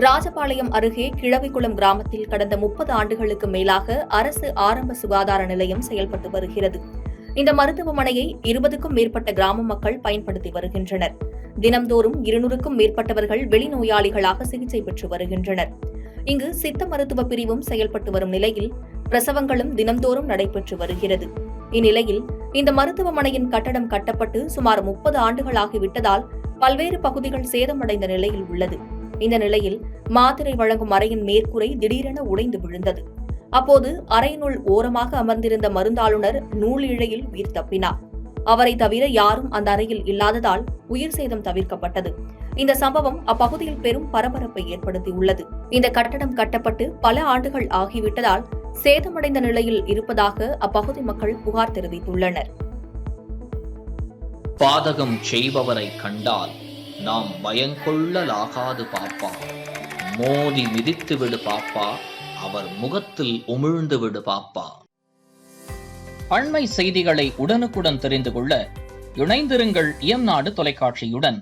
ராஜபாளையம் அருகே கிழவிக்குளம் கிராமத்தில் கடந்த 30 ஆண்டுகளுக்கு மேலாக அரசு ஆரம்ப சுகாதார நிலையம் செயல்பட்டு வருகிறது. இந்த மருத்துவமனையை 20க்கும் மேற்பட்ட கிராம மக்கள் பயன்படுத்தி வருகின்றனர். தினம்தோறும் 200க்கும் மேற்பட்டவர்கள் வெளிநோயாளிகளாக சிகிச்சை பெற்று வருகின்றனர். இங்கு சித்த மருத்துவ பிரிவும் செயல்பட்டு வரும் நிலையில் பிரசவங்களும் தினம்தோறும் நடைபெற்று வருகிறது. இந்நிலையில் இந்த மருத்துவமனையின் கட்டடம் கட்டப்பட்டு சுமார் 30 ஆண்டுகளாகிவிட்டதால் பல்வேறு பகுதிகள் சேதமடைந்த நிலையில் உள்ளது. இந்த நிலையில் மாத்திரை வழங்கும் அறையின் மேற்கூரை திடீரென உடைந்து விழுந்தது. அப்போது அறையினுள் ஓரமாக அமர்ந்திருந்த மருந்தாளுநர் நூல் இழையில் உயிர் தப்பினார். அவரை தவிர யாரும் அந்த அறையில் இல்லாததால் உயிர் சேதம் தவிர்க்கப்பட்டது. இந்த சம்பவம் அப்பகுதியில் பெரும் பரபரப்பை ஏற்படுத்தியுள்ளது. இந்த கட்டடம் கட்டப்பட்டு பல ஆண்டுகள் ஆகிவிட்டதால் சேதமடைந்த நிலையில் இருப்பதாக அப்பகுதி மக்கள் புகார் தெரிவித்துள்ளனர். பாதகம் செய்பவரை கண்டால் நாம் பயங்கொள்ளலாகாது பாப்பா, மோதி மிதித்து விடு பாப்பா, அவர் முகத்தில் உமிழ்ந்து விடு பாப்பா. அண்மை செய்திகளை உடனுக்குடன் தெரிந்து கொள்ள இணைந்திருங்கள் இயம்நாடு தொலைக்காட்சியுடன்.